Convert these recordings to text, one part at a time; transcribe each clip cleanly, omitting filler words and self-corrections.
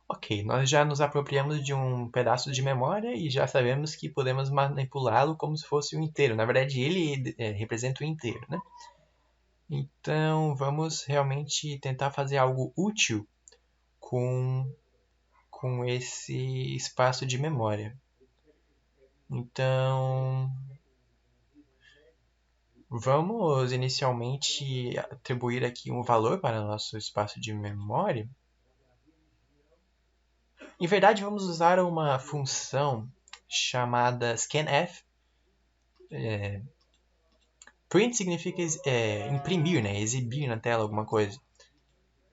Ok, nós já nos apropriamos de um pedaço de memória e já sabemos que podemos manipulá-lo como se fosse um inteiro. Na verdade, ele representa o inteiro, né? Então, vamos realmente tentar fazer algo útil com, com esse espaço de memória. Então, vamos inicialmente atribuir aqui um valor para o nosso espaço de memória. Em verdade, vamos usar uma função chamada scanf. Print significa imprimir, né? Exibir na tela alguma coisa.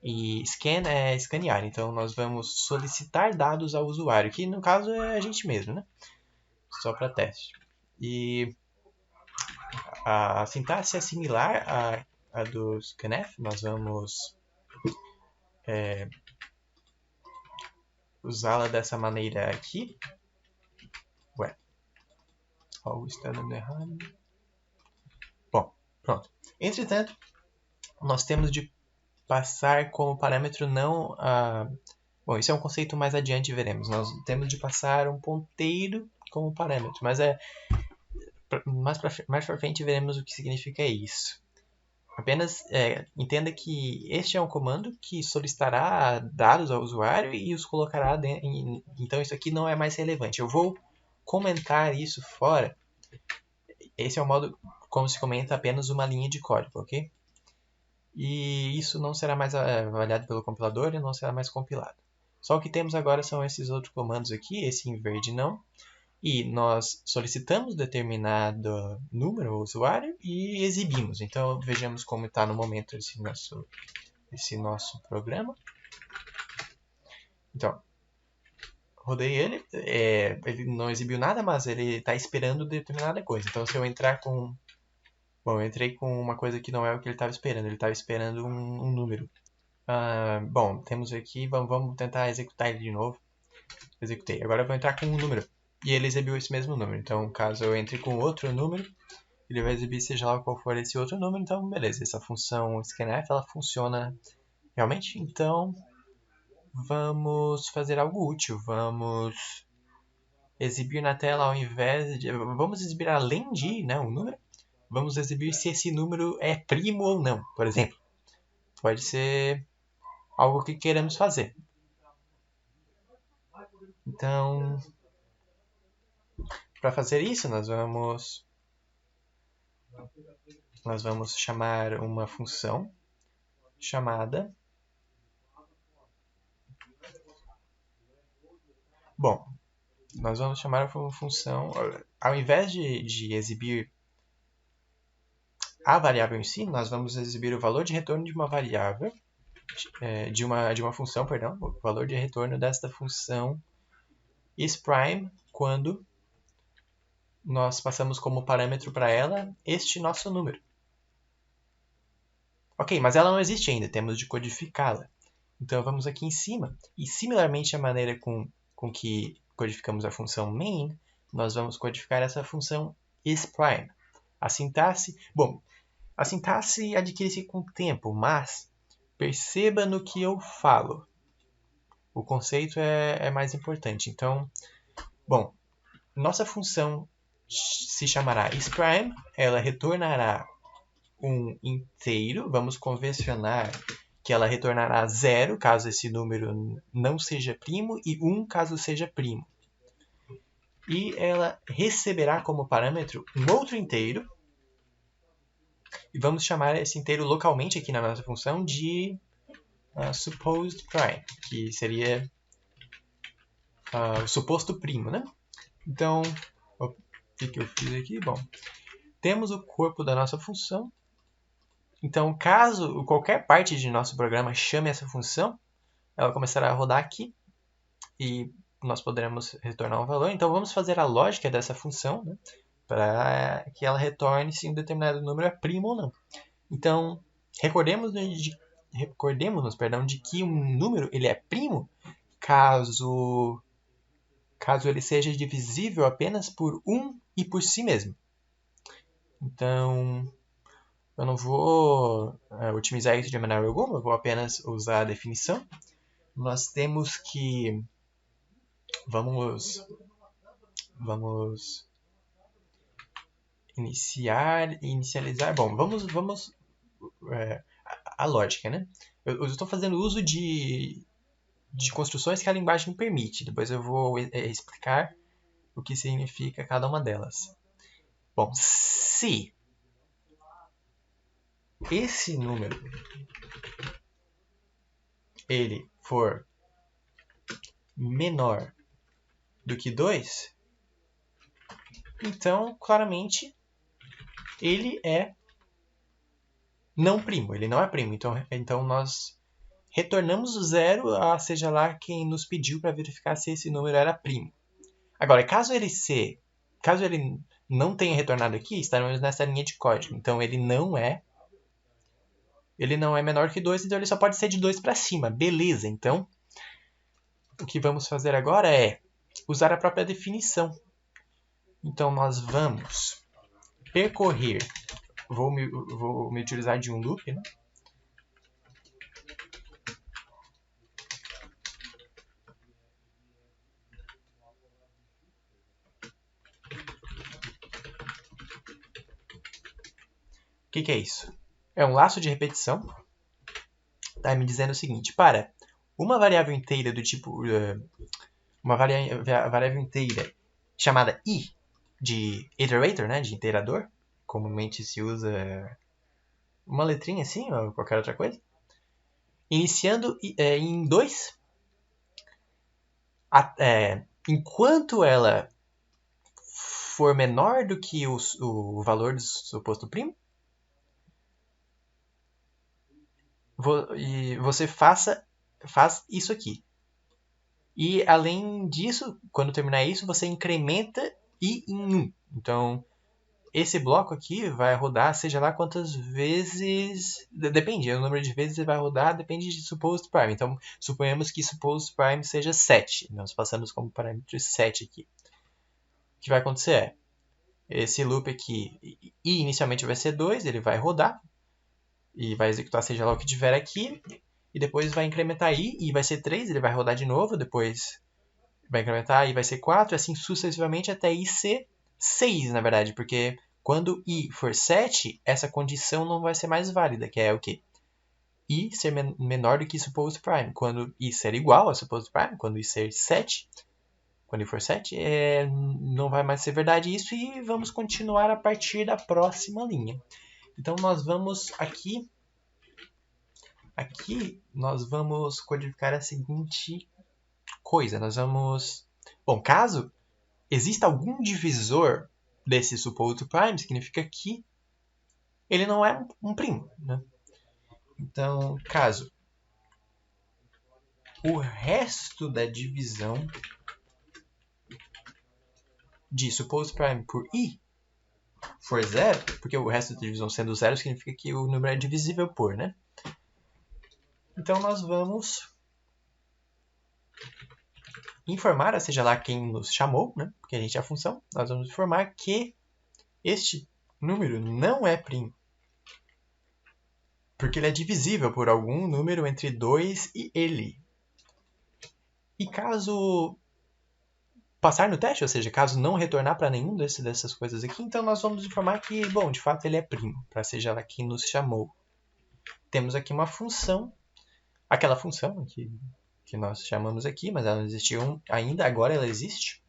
E scan é escanear, então nós vamos solicitar dados ao usuário, que no caso é a gente mesmo, né? Só para teste. E a sintaxe é similar à do scanf. Nós vamos usá-la dessa maneira aqui. Ué, algo está dando errado. Bom, pronto. Entretanto, nós temos de passar como parâmetro não a... Bom, isso é um conceito mais adiante, veremos. Nós temos de passar um ponteiro como parâmetro, mas mais para frente veremos o que significa isso. Apenas entenda que este é um comando que solicitará dados ao usuário e os colocará dentro. Então isso aqui não é mais relevante. Eu vou comentar isso fora. Esse é o modo como se comenta apenas uma linha de código, ok? E isso não será mais avaliado pelo compilador e não será mais compilado. Só o que temos agora são esses outros comandos aqui, esse em verde não. E nós solicitamos determinado número ao usuário e exibimos. Então vejamos como está no momento esse nosso programa. Então, rodei ele. Ele não exibiu nada, mas ele está esperando determinada coisa. Então se eu entrar com... Bom, eu entrei com uma coisa que não é o que ele estava esperando. Ele estava esperando um número. Bom, temos aqui, vamos tentar executar ele de novo. Executei. Agora eu vou entrar com um número. E ele exibiu esse mesmo número. Então, caso eu entre com outro número, ele vai exibir seja lá qual for esse outro número. Então, beleza. Essa função scanf, ela funciona realmente. Então, vamos fazer algo útil. Vamos exibir na tela ao invés de... Vamos exibir além de um número. Vamos exibir se esse número é primo ou não, por exemplo. Pode ser algo que queremos fazer. Então, para fazer isso, nós vamos chamar uma função chamada... Bom, nós vamos chamar uma função... Ao invés de exibir a variável em si, nós vamos exibir o valor de retorno de uma variável, de uma função, perdão, o valor de retorno desta função isPrime quando nós passamos como parâmetro para ela este nosso número. Ok, mas ela não existe ainda, temos de codificá-la. Então vamos aqui em cima, e similarmente à maneira com que codificamos a função main, nós vamos codificar essa função isPrime. A sintaxe adquire-se com o tempo, mas perceba no que eu falo. O conceito é mais importante. Então, bom, nossa função se chamará isPrime, ela retornará um inteiro, vamos convencionar que ela retornará 0 caso esse número não seja primo e 1 caso seja primo. E ela receberá como parâmetro um outro inteiro, e vamos chamar esse inteiro localmente aqui na nossa função de supposed prime, que seria o suposto primo, né? Então, o que eu fiz aqui? Bom, temos o corpo da nossa função. Então, caso qualquer parte de nosso programa chame essa função, ela começará a rodar aqui e nós poderemos retornar um valor. Então, vamos fazer a lógica dessa função, né, para que ela retorne se um determinado número é primo ou não. Então, recordemos-nos de que um número ele é primo caso ele seja divisível apenas por 1 e por si mesmo. Então, eu não vou otimizar isso de maneira alguma, eu vou apenas usar a definição. nós temos que... Vamos inicializar... Bom, vamos a lógica, né? Eu estou fazendo uso de construções que a linguagem permite. Depois eu vou explicar o que significa cada uma delas. Bom, se esse número ele for menor do que 2, então, claramente, ele é não primo. Ele não é primo. Então nós retornamos o zero a seja lá quem nos pediu para verificar se esse número era primo. Agora, caso ele não tenha retornado aqui, estaremos nessa linha de código. Então ele não é menor que 2, então ele só pode ser de 2 para cima. Beleza, então o que vamos fazer agora é usar a própria definição. Então nós vamos percorrer, vou me utilizar de um loop, né? O que é isso? É um laço de repetição. Está me dizendo o seguinte: para uma variável inteira do tipo uma variável inteira chamada i de iterator, né, de iterador, comumente se usa uma letrinha assim ou qualquer outra coisa, iniciando em 2, enquanto ela for menor do que o valor do suposto primo, e você faz isso aqui. E além disso, quando terminar isso, você incrementa i em 1. Então, esse bloco aqui vai rodar, seja lá quantas vezes... Depende, o número de vezes ele vai rodar depende de supposed prime. Então, suponhamos que supposed prime seja 7. Nós passamos como parâmetro 7 aqui. O que vai acontecer é, esse loop aqui, i inicialmente vai ser 2, ele vai rodar, e vai executar seja lá o que tiver aqui, e depois vai incrementar i vai ser 3, ele vai rodar de novo, depois vai incrementar i vai ser 4, assim sucessivamente até i ser 6, na verdade, porque quando i for 7, essa condição não vai ser mais válida, que é o quê? I ser menor do que supposed prime. Quando i ser igual a supposed prime, quando i ser 7, quando i for 7, não vai mais ser verdade isso, e vamos continuar a partir da próxima linha. Então nós vamos aqui nós vamos codificar a seguinte coisa. Nós vamos... Bom, caso exista algum divisor desse supposed prime, significa que ele não é um primo, né? Então, caso o resto da divisão de supposed prime por i for zero, porque o resto da divisão sendo zero significa que o número é divisível por, né? Então nós vamos informar, seja lá quem nos chamou, né? Porque a gente é a função, nós vamos informar que este número não é primo. Porque ele é divisível por algum número entre 2 e ele. E caso passar no teste, ou seja, caso não retornar para nenhum dessas coisas aqui, então nós vamos informar que, bom, de fato ele é primo, para seja lá quem nos chamou. Temos aqui uma função, aquela função que nós chamamos aqui, mas ela não existiu ainda, agora ela existe.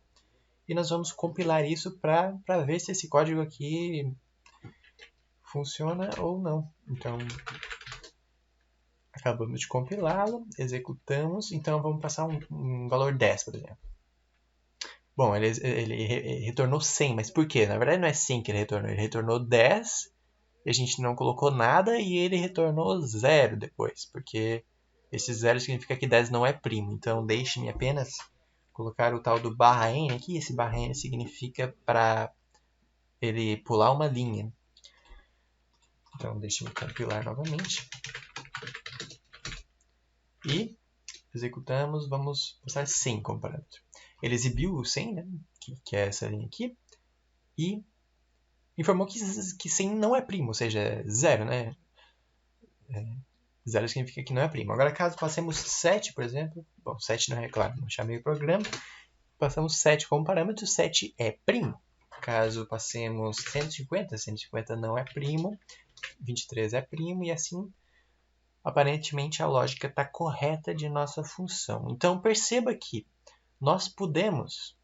E nós vamos compilar isso para ver se esse código aqui funciona ou não. Então, acabamos de compilá-lo, executamos, então vamos passar um valor 10, por exemplo. Bom, ele retornou 100, mas por quê? Na verdade não é 100 que ele retornou 10, e a gente não colocou nada, e ele retornou 0 depois, porque esse 0 significa que 10 não é primo. Então deixe-me apenas colocar o tal do barra n aqui, esse barra n significa para ele pular uma linha. Então deixe-me compilar novamente. E executamos, vamos passar 100 como parâmetro. Ele exibiu o 100, né, que é essa linha aqui, e informou que 100 não é primo, ou seja, é 0, né? Zero significa que não é primo. Agora, caso passemos 7, por exemplo, bom, 7 não é claro, não chamei o programa, passamos 7 como parâmetro, 7 é primo. Caso passemos 150, 150 não é primo, 23 é primo, e assim, aparentemente, a lógica está correta de nossa função. Então, perceba que nós podemos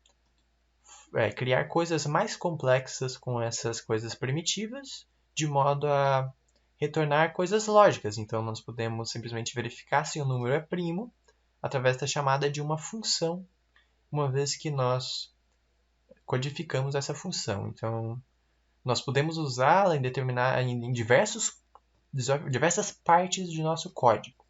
criar coisas mais complexas com essas coisas primitivas, de modo a retornar coisas lógicas. Então, nós podemos simplesmente verificar se o número é primo através da chamada de uma função, uma vez que nós codificamos essa função. Então, nós podemos usá-la em diversas partes de nosso código.